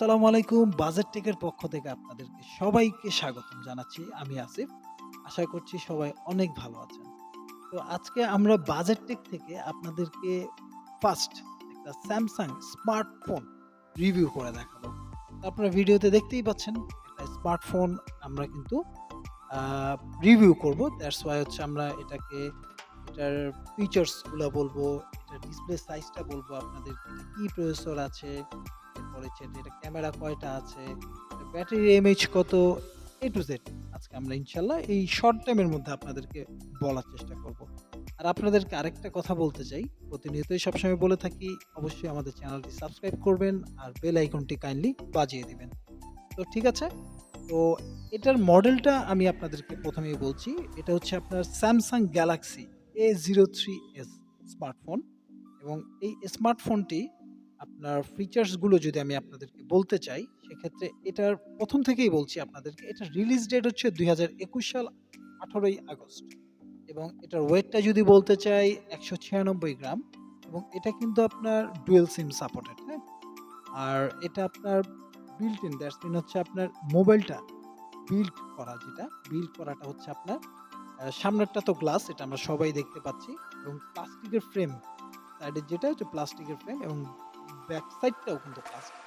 আসসালামু আলাইকুম। বাজেট টেকের পক্ষ থেকে আপনাদেরকে সবাইকে স্বাগতম জানাচ্ছি। আমি আসিফ। আশা করছি সবাই অনেক ভালো আছেন। তো আজকে আমরা বাজেট টেক থেকে আপনাদেরকে ফার্স্ট একটা স্যামসাং স্মার্টফোন রিভিউ করে দেখাবো। তো আপনারা ভিডিওতে দেখতেই পাচ্ছেন একটা স্মার্টফোন আমরা কিন্তু আ রিভিউ করব। দ্যাটস ওয়াই হচ্ছে আমরা এটার ফিচারস গুলা বলবো, এটার ডিসপ্লে সাইজটা বলবো আপনাদেরকে, এটা কি প্রসেসর আছে, এরপরে হচ্ছে যে এটা ক্যামেরা কয়টা আছে, ব্যাটারির এমএইচ কত, A to Z আজকে আমরা ইনশাআল্লাহ এই শর্ট টাইমের মধ্যে আপনাদেরকে বলার চেষ্টা করব। আর আপনাদেরকে আরেকটা কথা বলতে চাই, প্রতিনিয়তই সবসময় বলে থাকি, অবশ্যই আমাদের চ্যানেলটি সাবস্ক্রাইব করবেন আর বেল আইকনটি কাইন্ডলি বাজিয়ে দিবেন। তো ঠিক আছে? তো এটার মডেলটা আমি আপনাদেরকে ১ম এই বলছি। এটা হচ্ছে আপনার Samsung Galaxy A03s স্মার্টফোন এবং এই স্মার্টফোনটি আপনার ফিচার্স গুলো যদি আমি আপনাদেরকে বলতে চাই, সেক্ষেত্রে এটার ১ম থেকেই বলছি আপনাদেরকে, এটার রিলিজ ডেট হচ্ছে ২০২১ সাল ১৮ই আগস্ট এবং এটার ওয়েটটা যদি বলতে চাই ১৯৬ গ্রাম এবং এটা কিন্তু আপনার ডুয়াল সিম সাপোর্টেড, হ্যাঁ? আর এটা আপনার বিল্ট ইন দ্যাটস মিন হচ্ছে আপনার মোবাইলটা বিল্ড করাটা হচ্ছে আপনার সামনেরটা তো গ্লাস, এটা আমরা সবাই দেখতে পাচ্ছি এবং প্লাস্টিকের ফ্রেম, সাইডের যেটা হচ্ছে প্লাস্টিকের ফ্রেম এবং ব্যাক সাইডটাও কিন্তু প্লাস্টিক।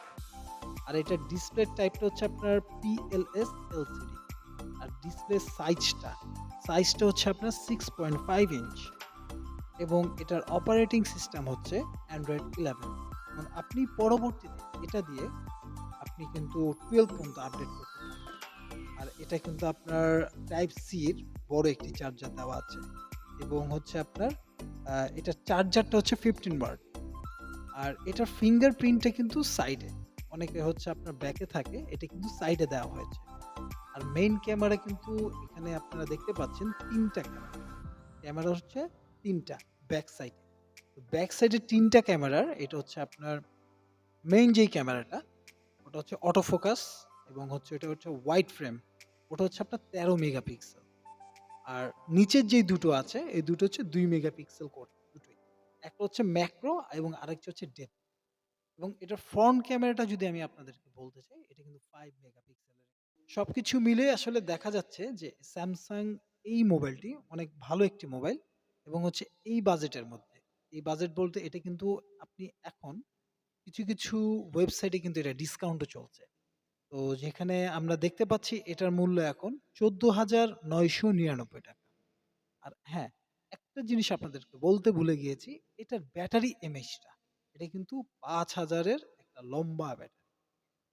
আর এটার ডিসপ্লে টাইপটা হচ্ছে আপনার PLS LCD। আর ডিসপ্লে সাইজটা হচ্ছে আপনার 6.5 ইঞ্চ এবং এটার অপারেটিং সিস্টেম হচ্ছে Android 11 এবং আপনি পরবর্তীতে এটা দিয়ে আপনি কিন্তু 12 পর্যন্ত আপডেট করতে পারবেন। আর এটা কিন্তু আপনার টাইপ সি এর বড় একটি চার্জার দেওয়া আছে এবং হচ্ছে আপনার এটার চার্জারটা হচ্ছে 15 ওয়াট। আর এটার ফিঙ্গারপ্রিন্টটা কিন্তু সাইডে, অনেকে হচ্ছে আপনার ব্যাকে থাকে, এটা কিন্তু সাইডে দেওয়া হয়েছে। আর মেইন ক্যামেরা কিন্তু এখানে আপনারা দেখতে পাচ্ছেন ৩টা ক্যামেরা। ক্যামেরা হচ্ছে ৩টা ব্যাক সাইডে। তো ব্যাক সাইডে ৩টা ক্যামেরার এটা হচ্ছে আপনার মেইন যেই ক্যামেরাটা, ওটা হচ্ছে অটো ফোকাস এবং হচ্ছে এটা হচ্ছে ওয়াইড ফ্রেম। ওটা হচ্ছে আপনার ১৩ মেগাপিক্সেল। আর নিচের যেই দুটো আছে, এই দুটো হচ্ছে ২ মেগাপিক্সেল করে দুটোই। একটা হচ্ছে ম্যাক্রো এবং আরেকটা হচ্ছে ডেপথ। এবং এটার ফ্রন্ট ক্যামেরাটা যদি আমি আপনাদেরকে বলতে চাই, এটা কিন্তু ৫ মেগাপিক্সেলের। সবকিছু মিলে আসলে দেখা যাচ্ছে যে স্যামসাং এই মোবাইলটি অনেক ভালো একটি মোবাইল এবং হচ্ছে এই বাজেটের মধ্যে। এই বাজেট বলতে এটা কিন্তু আপনি এখন কিছু ওয়েবসাইটে কিন্তু এটা ডিসকাউন্টও চলছে। তো যেখানে আমরা দেখতে পাচ্ছি এটার মূল্য এখন ৳১৪,৯৯৯ টাকা। আর হ্যাঁ, একটা জিনিস আপনাদেরকে বলতে ভুলে গিয়েছি, এটার ব্যাটারি এমএইচটা। এটা কিন্তু ৫০০০ এর একটা লম্বা ব্যাটারি।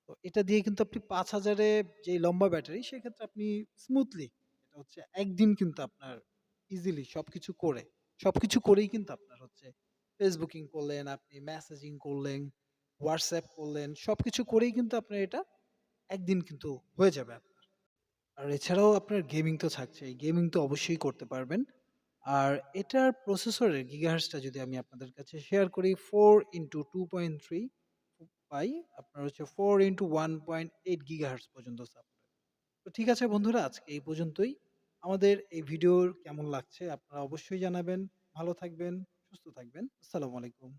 তো এটা দিয়ে কিন্তু আপনি ৫০০০ এ যেই লম্বা ব্যাটারি, সেক্ষেত্রে আপনি স্মুথলি এটা হচ্ছে একদিন কিন্তু আপনার ইজিলি সবকিছু করেই কিন্তু আপনার হচ্ছে ফেসবুকিং করলেন, আপনি মেসেজিং করলেন, হোয়াটসঅ্যাপ করলেন, সবকিছু করেই কিন্তু আপনার এটা একদিন কিন্তু হয়ে যাবে আপনার। আর এছাড়াও আপনার গেমিং তো থাকছেই। গেমিং তো অবশ্যই করতে পারবেন। আর এটার প্রসেসরের গিগাহার্টজটা যদি আমি আপনাদের কাছে শেয়ার করি 4x2.3 বাই আপনার হচ্ছে 4x1.8 গিগাহার্টজ পর্যন্ত সাপোর্ট। তো ঠিক আছে বন্ধুরা, আজকে এই পর্যন্তই। আমাদের এই ভিডিওর কেমন লাগছে আপনারা অবশ্যই জানাবেন। ভালো থাকবেন, সুস্থ থাকবেন। আসসালামু আলাইকুম।